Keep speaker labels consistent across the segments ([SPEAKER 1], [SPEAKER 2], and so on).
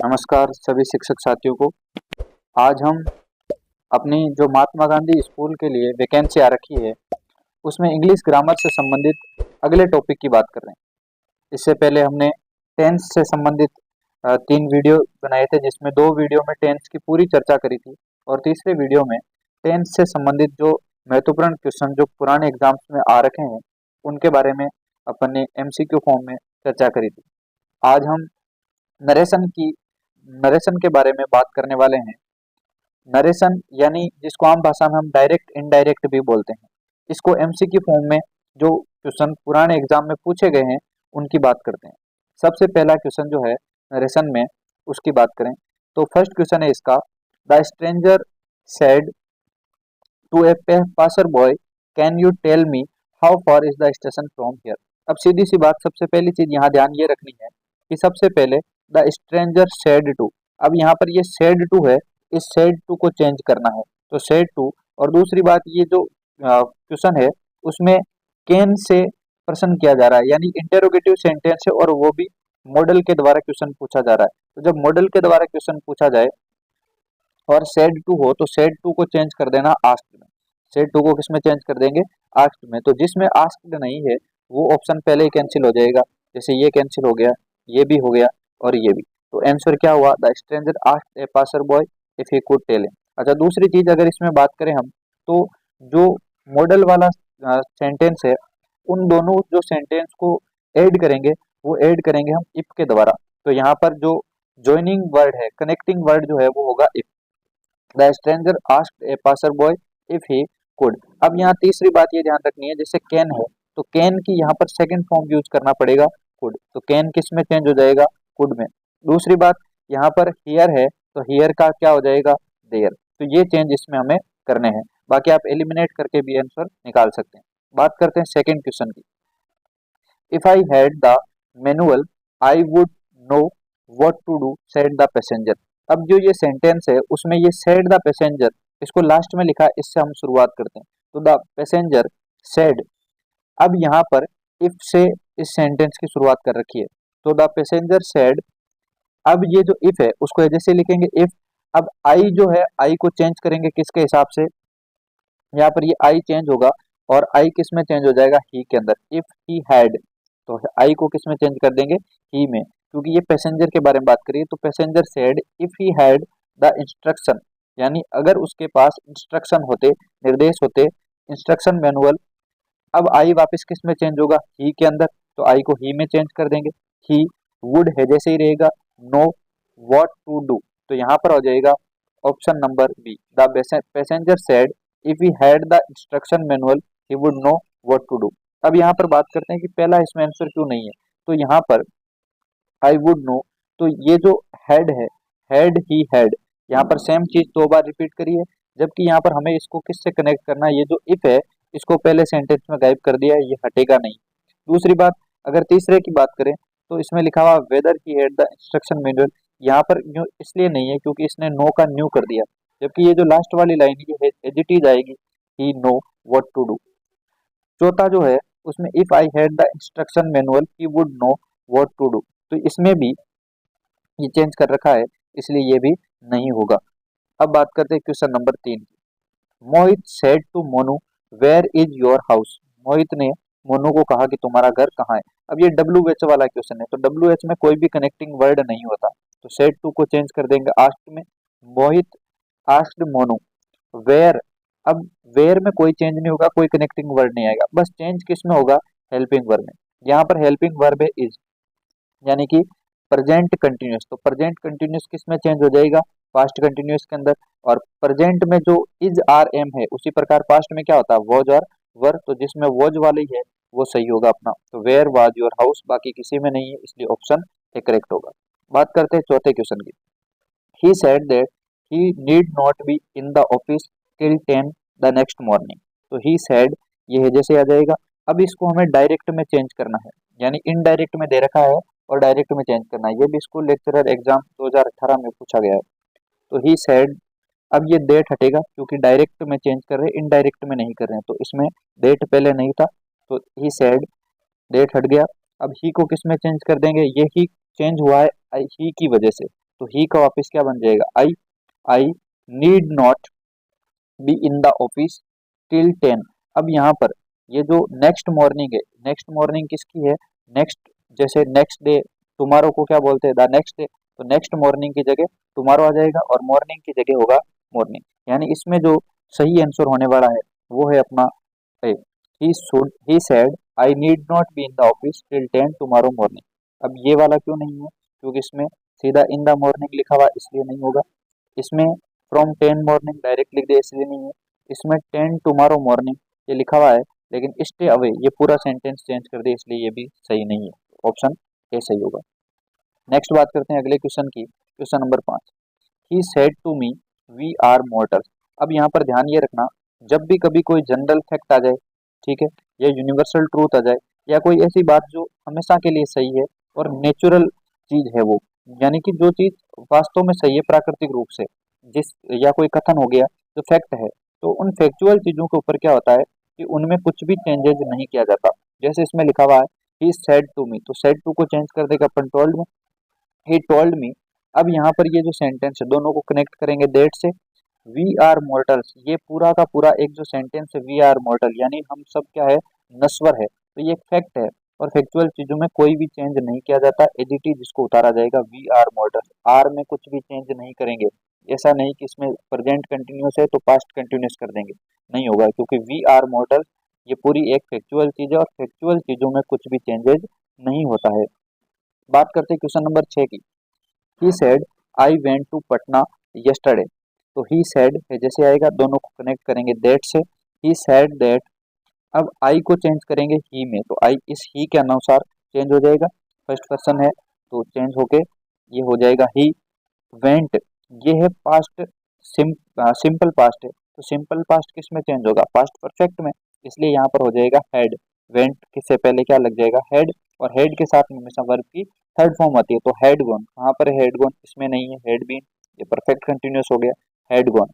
[SPEAKER 1] नमस्कार सभी शिक्षक साथियों को। आज हम अपनी जो महात्मा गांधी स्कूल के लिए वैकेंसी आ रखी है उसमें इंग्लिश ग्रामर से संबंधित अगले टॉपिक की बात कर रहे हैं। इससे पहले हमने टेंस से संबंधित 3 वीडियो बनाए थे, जिसमें 2 वीडियो में टेंस की पूरी चर्चा करी थी और तीसरे वीडियो में टेंस से संबंधित जो महत्वपूर्ण क्वेश्चन जो पुराने एग्जाम्स में आ रखे हैं उनके बारे में अपन ने एमसीक्यू फॉर्म में चर्चा करी थी। आज हम नरेशन के बारे में बात करने वाले हैं। नरेशन यानी जिसको आम भाषा में हम डायरेक्ट इनडायरेक्ट भी बोलते हैं। इसको एमसीक्यू फॉर्म में जो क्वेश्चन पुराने एग्जाम में पूछे गए हैं उनकी बात करते हैं। सबसे पहला क्वेश्चन जो है नरेशन में उसकी बात करें तो फर्स्ट क्वेश्चन है इसका, the stranger said to a passer boy, can you tell me how far is the station from here. अब सीधी सी बात, सबसे पहली चीज यहाँ ध्यान ये रखनी है कि सबसे पहले द स्ट्रेंजर सेड टू, अब यहाँ पर ये सेड टू है, इस सेड टू को चेंज करना है तो सेड टू। और दूसरी बात, ये जो क्वेश्चन है उसमें कैन से प्रश्न किया जा रहा है, यानी इंटेरोगेटिव सेंटेंस है और वो भी मॉडल के द्वारा क्वेश्चन पूछा जा रहा है। तो जब मॉडल के द्वारा क्वेश्चन पूछा जाए और सेड टू हो तो सेड टू को चेंज कर देना आस्क्ड में। सेड टू को किस में चेंज कर देंगे? आस्क्ड में। तो जिसमें आस्क्ड नहीं है वो ऑप्शन पहले ही कैंसिल हो जाएगा, जैसे ये कैंसिल हो गया, ये भी हो गया और ये भी। तो आंसर क्या हुआ? The stranger asked a passer boy if he could tell him. अच्छा, दूसरी चीज अगर इसमें बात करें हम तो जो मॉडल वाला सेंटेंस है उन दोनों जो सेंटेंस को ऐड करेंगे वो ऐड करेंगे हम इफ के द्वारा। तो यहाँ पर जो ज्वाइनिंग वर्ड है, कनेक्टिंग वर्ड जो है वो होगा if. The stranger asked a passer boy if he could. अब यहाँ तीसरी बात ये ध्यान रखनी है, जैसे कैन है तो कैन की यहाँ पर सेकंड फॉर्म यूज करना पड़ेगा कुड, तो कैन किस में चेंज हो जाएगा? कुड में। दूसरी बात, यहाँ पर हियर है तो हियर का क्या हो जाएगा? देयर। तो ये चेंज इसमें हमें करने हैं, बाकी आप एलिमिनेट करके भी आंसर निकाल सकते हैं। बात करते हैं सेकंड क्वेश्चन की। If I had the manual I would know what to do said the passenger. अब जो ये सेंटेंस है उसमें ये सेड द पैसेंजर इसको लास्ट में लिखा है, इससे हम शुरुआत करते हैं। तो द पैसेंजर सेड, अब यहाँ पर इफ से इस सेंटेंस की शुरुआत कर रखी है तो द पैसेंजर सेड। अब ये जो इफ है उसको जैसे लिखेंगे इफ। अब आई जो है आई को चेंज करेंगे किसके हिसाब से? यहाँ पर ये आई चेंज होगा और आई किस में चेंज हो जाएगा? ही के अंदर। इफ ही हैड, तो आई को किस में चेंज कर देंगे? ही में, क्योंकि ये पैसेंजर के बारे में बात करिए। तो passenger said if he had the instruction, यानी अगर उसके पास इंस्ट्रक्शन होते, निर्देश होते, इंस्ट्रक्शन मैनुअल। अब आई वापस किस में चेंज होगा? ही के अंदर, तो आई को ही में चेंज कर देंगे। ही वुड है जैसे ही रहेगा, नो व्हाट टू डू, तो यहाँ पर हो जाएगा option number B, the passenger said if he had the instruction manual he would know what to do. अब यहाँ पर बात करते हैं कि पहला इसमें आंसर क्यों नहीं है। तो यहाँ पर आई वुड नो, तो ये जो हैड है, हैड ही हैड, यहाँ पर सेम चीज 2 बार रिपीट करी है, जबकि यहाँ पर हमें इसको किससे कनेक्ट करना है? ये जो इफ है इसको पहले सेंटेंस में गायब कर दिया है, ये हटेगा नहीं। दूसरी बात, अगर तीसरे की बात करें तो इसमें लिखा हुआ weather he had the instruction manual, यहाँ पर न्यू इसलिए नहीं है क्योंकि इसने नो का न्यू कर दिया, जबकि ये जो लास्ट वाली लाइन है ये एडिटिव आएगी, he know what to do. चौथा जो है उसमें if I had the instruction manual he would know what to do, तो इसमें भी ये चेंज कर रखा है, इसलिए ये भी नहीं होगा। अब बात करते हैं क्वेश्चन नंबर 3 की। Mohit said to Monu where is your house. Mohit ने मोनू को कहा कि तुम्हारा घर कहाँ है। अब ये डब्ल्यू एच वाला क्वेश्चन है, तो डब्ल्यू एच में कोई भी कनेक्टिंग वर्ड नहीं होता, तो सेड टू को चेंज कर देंगे आस्क्ड में। मोहित आस्क्ड मोनू वेयर, अब वेयर में कोई चेंज नहीं होगा, कोई कनेक्टिंग वर्ड नहीं आएगा, बस चेंज किस में होगा? हेल्पिंग वर्ब में। यहाँ पर हेल्पिंग वर्ब है इज, यानी कि प्रेजेंट कंटिन्यूअस, तो प्रेजेंट कंटिन्यूअस किस में चेंज हो जाएगा? पास्ट कंटिन्यूअस के अंदर। और प्रेजेंट में जो इज आर एम है उसी प्रकार पास्ट में क्या होता है? वॉज और वर, तो जिसमें वॉज वाली है वो सही होगा अपना। तो वेयर वाज योर हाउस, बाकी किसी में नहीं है, इसलिए ऑप्शन ए करेक्ट होगा। बात करते हैं चौथे क्वेश्चन की। He said that he need not be in the office till 10 the next morning. तो ही सेड ये है जैसे आ जाएगा। अब इसको हमें डायरेक्ट में चेंज करना है, यानी इनडायरेक्ट में दे रखा है और डायरेक्ट में चेंज करना है। ये भी स्कूल लेक्चरर एग्जाम 2018 में पूछा गया है। तो ही सेड, अब ये डेट हटेगा क्योंकि डायरेक्ट में चेंज कर रहे हैं, इनडायरेक्ट में नहीं कर रहे हैं, तो इसमें डेट पहले नहीं था, तो ही सेड डेट हट गया। अब ही को किस में चेंज कर देंगे? ये ही चेंज हुआ है ही की वजह से, तो ही का वापस क्या बन जाएगा, आई need not be in the office till 10। अब यहाँ पर ये जो नेक्स्ट मॉर्निंग है, नेक्स्ट मॉर्निंग किसकी है, नेक्स्ट, जैसे नेक्स्ट डे टुमारो को क्या बोलते हैं, द नेक्स्ट डे, तो नेक्स्ट मॉर्निंग की जगह टुमारो आ जाएगा और मॉर्निंग की जगह होगा मॉर्निंग। यानी इसमें जो सही आंसर होने वाला है वो है अपना A, he said I need not be in the office till 10 tomorrow morning. अब ये वाला क्यों नहीं है, क्योंकि इसमें सीधा इन द मॉर्निंग लिखा हुआ इसलिए नहीं होगा। इसमें फ्रॉम 10 मॉर्निंग डायरेक्ट लिख दिया इसलिए नहीं है। इसमें 10 टुमारो मॉर्निंग ये लिखा हुआ है, लेकिन स्टे अवे ये पूरा सेंटेंस चेंज कर दिया इसलिए ये भी सही नहीं है। ऑप्शन ए सही होगा। नेक्स्ट बात करते हैं अगले क्वेश्चन की, question number 5। He said to me we are mortal. अब यहाँ पर ध्यान ये रखना, जब भी कभी कोई जनरल फैक्ट आ जाए, ठीक है, या यूनिवर्सल ट्रूथ आ जाए, या कोई ऐसी बात जो हमेशा के लिए सही है और नेचुरल चीज है वो, यानी कि जो चीज वास्तव में सही है प्राकृतिक रूप से, जिस या कोई कथन हो गया जो फैक्ट है, तो उन फैक्चुअल चीजों के ऊपर क्या होता है कि उनमें कुछ भी चेंजेस नहीं किया जाता। जैसे इसमें लिखा हुआ है ही सेड टू मी, तो सेड टू को चेंज कर देगा अपन टोल्ड में, ही टोल्ड मी। अब यहाँ पर ये जो सेंटेंस है दोनों को कनेक्ट करेंगे दैट से, वी आर मॉर्टल्स, ये पूरा का पूरा एक जो सेंटेंस है वी आर मॉर्टल, यानी हम सब क्या है, नश्वर है, तो ये एक फैक्ट है और फैक्चुअल चीजों में कोई भी चेंज नहीं किया जाता, एडिटी जिसको उतारा जाएगा वी आर मॉर्टल, आर में कुछ भी चेंज नहीं करेंगे। ऐसा नहीं कि इसमें प्रेजेंट कंटिन्यूस है तो पास्ट कंटिन्यूस कर देंगे, नहीं होगा, क्योंकि वी आर मॉर्टल ये पूरी एक फैक्चुअल चीज है और फैक्चुअल चीजों में कुछ भी चेंजेस नहीं होता है। बात करते हैं क्वेश्चन नंबर 6 की। He said I went to Patna yesterday, तो ही सेड है जैसे आएगा दोनों को कनेक्ट करेंगे दैट से, ही सेड दैट। अब आई को चेंज करेंगे ही में, तो आई इस ही के अनुसार चेंज हो जाएगा, फर्स्ट पर्सन है तो चेंज होके ये हो जाएगा ही वेंट। ये है पास्ट, सिंपल पास्ट है, तो सिंपल पास्ट किस में चेंज होगा, पास्ट परफेक्ट में, इसलिए यहाँ पर हो जाएगा हेड। वेंट किससे पहले क्या लग जाएगा, हेड, और हेड के साथ में हमेशा वर्ब की थर्ड फॉर्म आती है, तो हेड गोन, कहाँ पर है हेड गोन, इसमें नहीं है, हेड बीन, ये परफेक्ट कंटिन्यूस हो गया, हेड गोन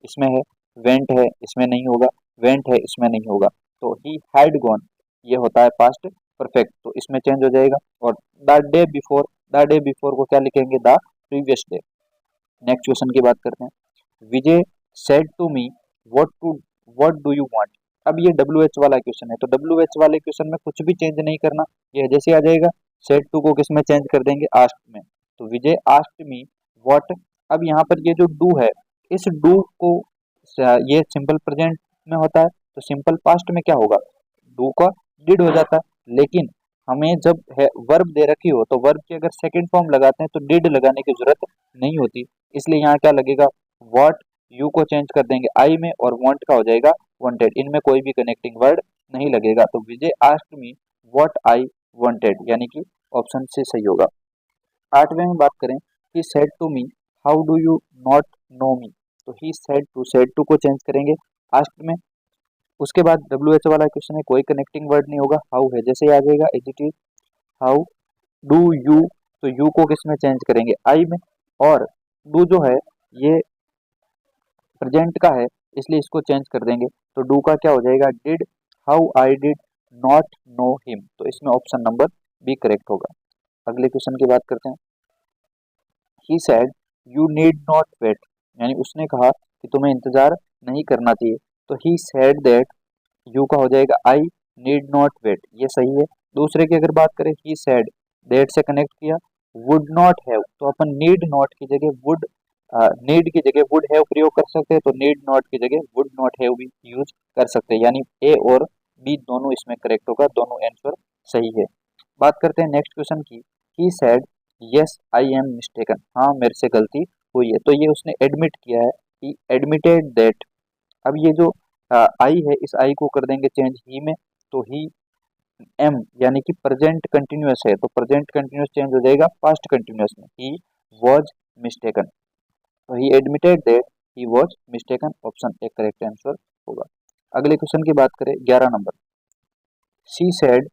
[SPEAKER 1] इसमें है, वेंट है इसमें नहीं होगा, वेंट है इसमें नहीं होगा, तो ही हैड गॉन ये होता है पास्ट परफेक्ट, तो इसमें चेंज हो जाएगा। और द डे बिफोर को क्या लिखेंगे, the previous day. Next question की बात करते हैं। Vijay said to me what do you want. अब ये डब्ल्यू एच वाला क्वेश्चन है, तो डब्ल्यू एच वाले क्वेश्चन में कुछ भी चेंज नहीं करना, ये जैसे आ जाएगा, सेड टू को किस में चेंज कर देंगे, आस्क्ड में, तो विजय आस्क्ड मी व्हाट। अब यहाँ पर ये जो डू है, इस डू को ये सिंपल प्रेजेंट में होता है, तो सिंपल पास्ट में क्या होगा, डू का डिड हो जाता है, लेकिन हमें जब है वर्ब दे रखी हो तो वर्ब की अगर सेकंड फॉर्म लगाते हैं तो डिड लगाने की जरूरत नहीं होती, इसलिए यहाँ क्या लगेगा, व्हाट, यू को चेंज कर देंगे आई में और वांट का हो जाएगा वांटेड, इनमें कोई भी कनेक्टिंग वर्ड नहीं लगेगा, तो Vijay asked me what I wanted, यानी कि ऑप्शन से सही होगा। 8वें में बात करें, he said to me how do you not know me, तो ही सेड टू को चेंज करेंगे आस्क्ड में। उसके बाद डब्ल्यू एच वाला क्वेश्चन है, कोई कनेक्टिंग वर्ड नहीं होगा, हाउ है जैसे आ जाएगा as it is, how do you, तो यू को किस में चेंज करेंगे, आई में, और डू जो है ये प्रेजेंट का है इसलिए इसको चेंज कर देंगे, तो डू का क्या हो जाएगा, did, how I did not know him, तो इसमें ऑप्शन नंबर बी करेक्ट होगा। अगले क्वेश्चन की बात करते हैं। He said you need not wait, यानी उसने कहा कि तुम्हें इंतजार नहीं करना चाहिए, तो ही सेड दैट, यू का हो जाएगा आई नीड नॉट वेट, ये सही है। दूसरे की अगर बात करें, ही सेड दैट से कनेक्ट किया, वुड नॉट हैव, तो अपन नीड नॉट की जगह वुड, नीड की जगह वुड हैव प्रयोग कर सकते हैं, तो नीड नॉट की जगह वुड नॉट हैव भी यूज कर सकते हैं, यानी ए और बी दोनों इसमें करेक्ट होगा, दोनों आंसर सही है। बात करते हैं नेक्स्ट क्वेश्चन की। He said yes I am mistaken, हाँ मेरे से गलती हुई है, तो ये उसने एडमिट किया है, ही एडमिटेड दैट। अब ये जो आई है इस आई को कर देंगे चेंज ही में, तो ही एम, यानी कि प्रेजेंट कंटिन्यूअस है, तो प्रेजेंट कंटिन्यूअस चेंज हो जाएगा पास्ट कंटिन्यूअस में, ही वॉज मिस्टेकन, तो he admitted that he was mistaken, option A correct answer होगा। अगले क्वेश्चन की बात करें 11 नंबर। She said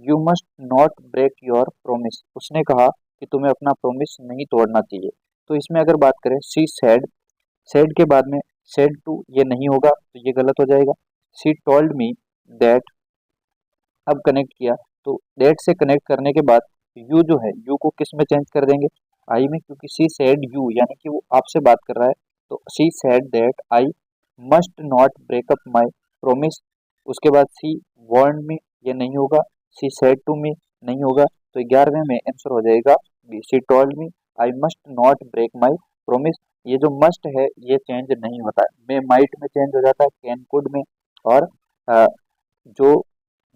[SPEAKER 1] you must not break your promise, उसने कहा कि तुम्हें अपना प्रोमिस नहीं तोड़ना चाहिए, तो इसमें अगर बात करें शी सेड, सेड के बाद में सेड टू ये नहीं होगा तो ये गलत हो जाएगा। शी टोल्ड मी दैट, अब कनेक्ट किया तो दैट से कनेक्ट करने के बाद यू जो है यू को किस में चेंज कर देंगे, आई में, क्योंकि शी सेड यू यानी कि वो आपसे बात कर रहा है, तो she said that I must not breakup my promise. उसके बाद शी वार्न मी, ये नहीं होगा। शी सेड टू मी नहीं होगा। तो 11वें में आंसर हो जाएगा B, she told me I must not break my promise. ये जो मस्ट है ये चेंज नहीं होता है, में माइट में चेंज हो जाता है, कैन कुड में, और अ, जो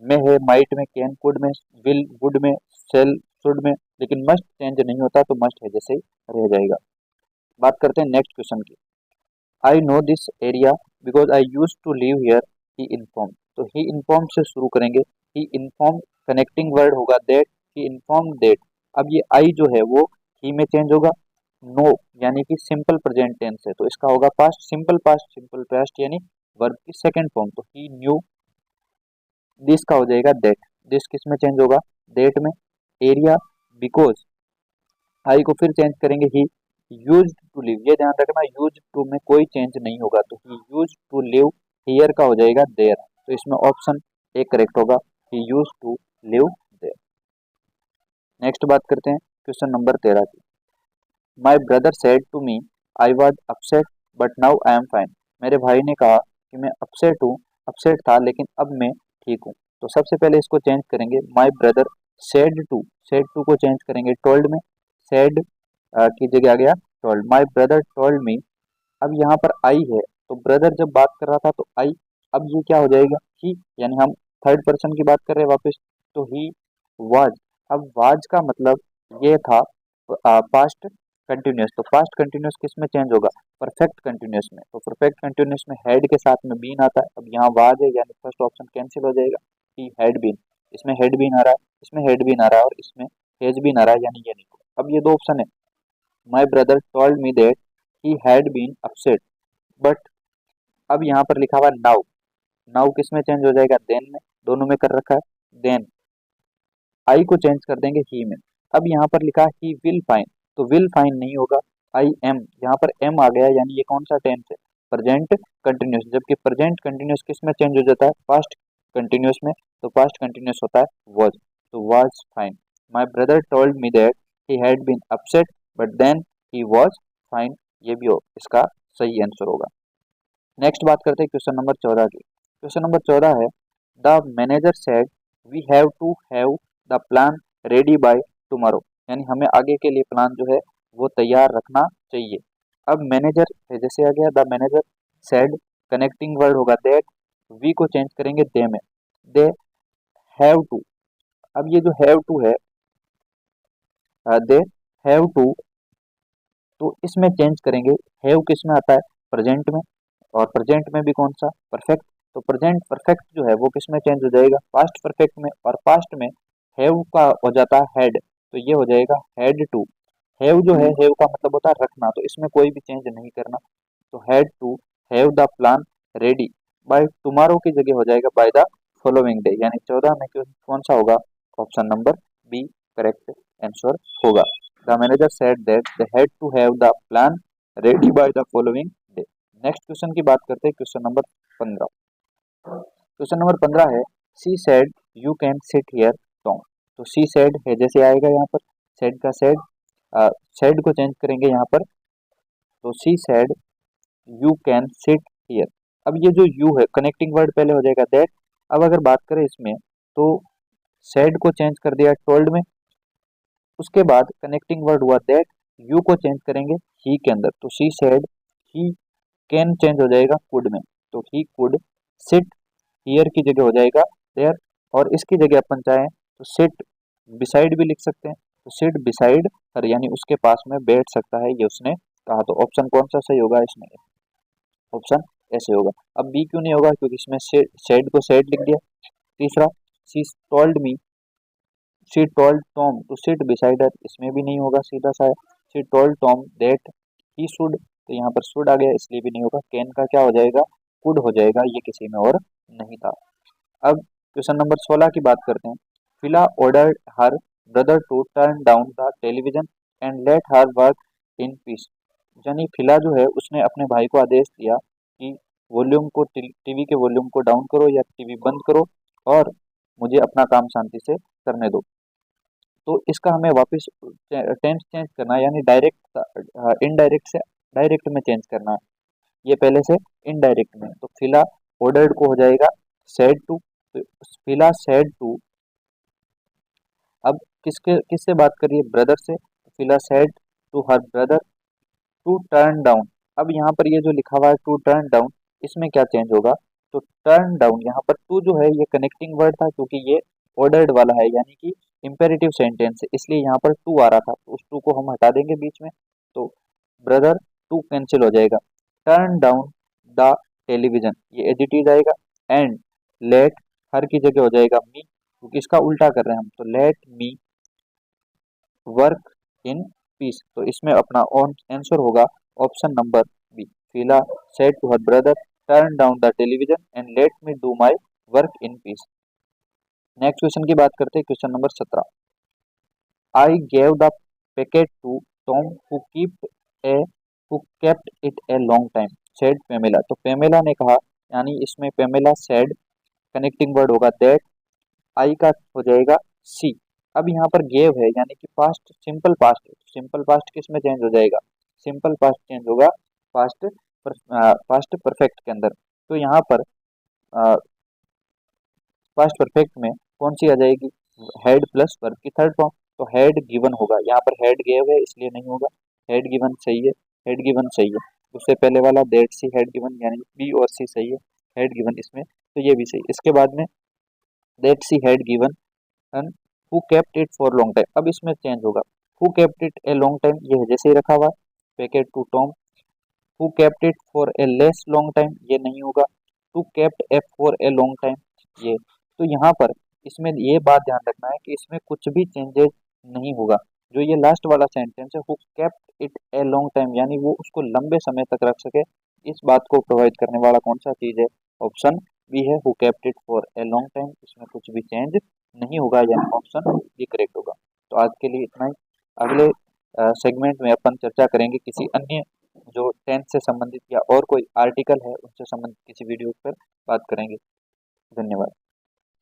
[SPEAKER 1] में है माइट में, कैन कुड में, विल वुड में, शेल शुड में, लेकिन मस्ट चेंज नहीं होता, तो मस्ट है जैसे ही रह जाएगा। बात करते हैं नेक्स्ट क्वेश्चन की। I know this area because I use to live here, he inform. तो ही इन्फॉर्म से शुरू करेंगे। ही इन्फॉर्म कनेक्टिंग वर्ड होगा दैट, ही इन्फॉर्म दैट। अब ये आई जो है वो ही में चेंज होगा। नो यानी कि सिंपल प्रेजेंट टेंस है, तो इसका होगा पास्ट सिंपल पास्ट यानी वर्ब की सेकंड फॉर्म, तो ही न्यू। दिस का हो जाएगा दैट। दिस किस में चेंज होगा, दैट में। एरिया बिकॉज, आई को फिर चेंज करेंगे ही यूज टू लिव, ये ध्यान रखना यूज टू में कोई चेंज नहीं होगा, तो ही यूज टू लिव हियर का हो जाएगा देयर। तो इसमें ऑप्शन ए करेक्ट होगा, he used to live there. Next बात करते हैं क्वेश्चन नंबर 13 की। My brother said to me I was upset but now I am fine. मेरे भाई ने कहा कि मैं अपसेट हूँ, अपसेट था लेकिन अब मैं ठीक हूँ। तो सबसे पहले इसको चेंज करेंगे, माई ब्रदर सेड टू को चेंज करेंगे टोल्ड में, सेड की जगह आ गया टोल्ड। माई ब्रदर टोल्ड मी, अब यहाँ पर आई है, तो ब्रदर जब बात कर रहा था तो आई, अब ये क्या हो जाएगा ही, यानी हम थर्ड पर्सन की बात कर रहे हैं वापस, तो ही वाज। अब वाज का मतलब ये था पास्ट कंटिन्यूस, तो पास्ट कंटिन्यूस किस में चेंज होगा, परफेक्ट कंटिन्यूस में। तो परफेक्ट कंटिन्यूस में हेड के साथ में बीन आता है, अब यहाँ वाज है यानी फर्स्ट ऑप्शन कैंसिल हो जाएगा, ही हैड बीन। इसमें हेड बीन आ रहा है, इसमें हेड बीन आ रहा है, और इसमें हेज बीन आ रहा है, यानी ये नहीं होगा। अब ये दो ऑप्शन है, my brother told me that he had been upset, but अब यहाँ पर लिखा हुआ नाउ, नाउ किस में चेंज हो जाएगा, देन में, दोनों में कर रखा है, देन आई को चेंज कर देंगे ही में। अब यहाँ पर लिखा ही विल फाइन, तो विल फाइन नहीं होगा, आई एम, यहाँ पर एम आ गया, यानी ये कौन सा टेंस है, प्रेजेंट कंटिन्यूस, जबकि प्रेजेंट कंटिन्यूस किस में चेंज हो जाता है, पास्ट कंटिन्यूस में, तो पास्ट कंटिन्यूस होता है वाज, तो was fine. My brother told me that he had been upset but then he was fine, ये भी इसका सही आंसर होगा। नेक्स्ट बात करते हैं क्वेश्चन नंबर 14 की। क्वेश्चन नंबर 14 है, the manager said we have to have the plan ready by tomorrow, यानी हमें आगे के लिए प्लान जो है वो तैयार रखना चाहिए। अब मैनेजर है जैसे आ गया, the manager said, connecting word होगा दैट, वी को चेंज करेंगे दे में, दे हैव टू। अब ये जो हैव टू है, दे हैव टू, तो इसमें चेंज करेंगे, हैव किस में आता है, प्रेजेंट में, और प्रेजेंट में भी कौन सा, परफेक्ट, तो प्रेजेंट परफेक्ट जो है वो किस में चेंज हो जाएगा, पास्ट परफेक्ट में, और पास्ट में हैव का हो जाता है हेड, तो ये हो जाएगा हैड टू। हैव जो है, हैव का मतलब होता है रखना, तो इसमें कोई भी चेंज नहीं करना, तो had to have the plan ready by tomorrow की जगह हो जाएगा बाय द फॉलोइंग डे, यानी 14 में कौन सा होगा, option number B correct answer होगा। The manager said that they had to have the plan ready by the following day. Next question की बात करते हैं, क्वेश्चन नंबर 15। क्वेश्चन नंबर 15 है, she said you can sit here Tom. तो she said है जैसे आएगा यहाँ पर, सेड का सेड, सेड को चेंज करेंगे यहाँ पर, तो she said you can sit here. अब ये जो यू है, कनेक्टिंग वर्ड पहले हो जाएगा दैट। अब अगर बात करें इसमें, तो सेड को चेंज कर दिया टोल्ड में, उसके बाद कनेक्टिंग वर्ड हुआ दैट, यू को चेंज करेंगे ही के अंदर, तो she said, he can change हो जाएगा कुड में, तो ही कुड सिट हियर की जगह हो जाएगा देयर, और इसकी जगह अपन चाहें तो सिट बिसाइड भी लिख सकते हैं, तो सिट बिसाइड हर, यानी उसके पास में बैठ सकता है, ये उसने कहा। तो ऑप्शन कौन सा सही होगा इसमें, ऑप्शन ऐसे होगा। अब बी क्यों नहीं होगा, क्योंकि इसमें सेड को सेड लिख दिया। तीसरा, she told me, she told Tom to sit beside her, इसमें भी नहीं होगा, सीधा सा है। She told Tom that he should, तो यहाँ पर शुड आ गया, इसलिए भी नहीं होगा। कैन का क्या हो जाएगा, कुड हो जाएगा, ये किसी में और नहीं था। अब क्वेश्चन नंबर 16 की बात करते हैं। Phila ordered her brother to turn down the television and let her work in peace, यानी फिला जो है उसने अपने भाई को आदेश दिया कि वॉल्यूम को, टीवी के वॉल्यूम को डाउन करो या टीवी बंद करो, और मुझे अपना काम शांति से करने दो। तो इसका हमें वापस टेंस चेंज करना है, यानी डायरेक्ट इनडायरेक्ट से डायरेक्ट में चेंज करना है। ये पहले से इनडायरेक्ट में, तो फिला ऑर्डर्ड को हो जाएगा सेड टू, तो फिला सेड टू। अब किससे बात करिए, ब्रदर से, तो Phila said to her brother to turn down. अब यहाँ पर ये जो लिखा हुआ है टू टर्न डाउन, इसमें क्या चेंज होगा, तो टर्न डाउन यहाँ पर टू जो है ये कनेक्टिंग वर्ड था, क्योंकि ये ऑर्डर्ड वाला है, यानी कि इंपेरेटिव सेंटेंस है, इसलिए यहाँ पर टू आ रहा था, तो उस टू को हम हटा देंगे बीच में, तो ब्रदर टू कैंसिल हो जाएगा। टर्न डाउन द टेलीविजन, ये एज इट इज आएगा। एंड लेट, हर की जगह हो जाएगा मी, क्योंकि इसका उल्टा कर रहे हैं हम, तो let me work in peace, तो इसमें अपना आंसर होगा option number B. Phila said to her brother turn down the television and let me do my work in peace. Next question की बात करते हैं, question number 17। I gave the packet to Tom who kept it a long time said Pamela, तो Pamela ने कहा, यानी इसमें Pamela said connecting word होगा दैट, आई का हो जाएगा सी। अब यहाँ पर गेव है, यानी कि past simple past, simple past किस में चेंज हो जाएगा, सिंपल पास्ट चेंज होगा पास्ट पास्ट परफेक्ट के अंदर। तो यहाँ पर पास्ट परफेक्ट में कौन सी आ जाएगी, हेड प्लस वर्ब की थर्ड फॉर्म, तो हेड गिवन होगा, यहाँ पर हेड गेव है इसलिए नहीं होगा, हेड गिवन सही है, हेड गिवन सही है। उससे पहले वाला दैट सी हेड गिवन, यानी बी और सी सही है, हेड गिवन इसमें, तो ये भी सही। इसके बाद में that she had given and who kept it for long time, अब इसमें चेंज होगा, who kept it a long time, ये है जैसे ही रखा हुआ, packet to Tom. Who kept it for a less long time, ये नहीं होगा, to kept a for a long time, ये। तो यहाँ पर इसमें ये बात ध्यान रखना है कि इसमें कुछ भी चेंजेस नहीं होगा। जो ये लास्ट वाला सेंटेंस है, who kept it a long time, यानी वो उसको लंबे समय तक रख सके, इस बात को प्रोवाइड करने वाला कौन सा चीज है, ऑप्शन बी है, who kept it for a long time, इसमें कुछ भी चेंज नहीं होगा, यानी ऑप्शन बी करेक्ट होगा। तो आज के लिए इतना ही। अगले सेगमेंट में अपन चर्चा करेंगे किसी अन्य जो टेंथ से संबंधित या और कोई आर्टिकल है उनसे संबंधित किसी वीडियो पर बात करेंगे। धन्यवाद।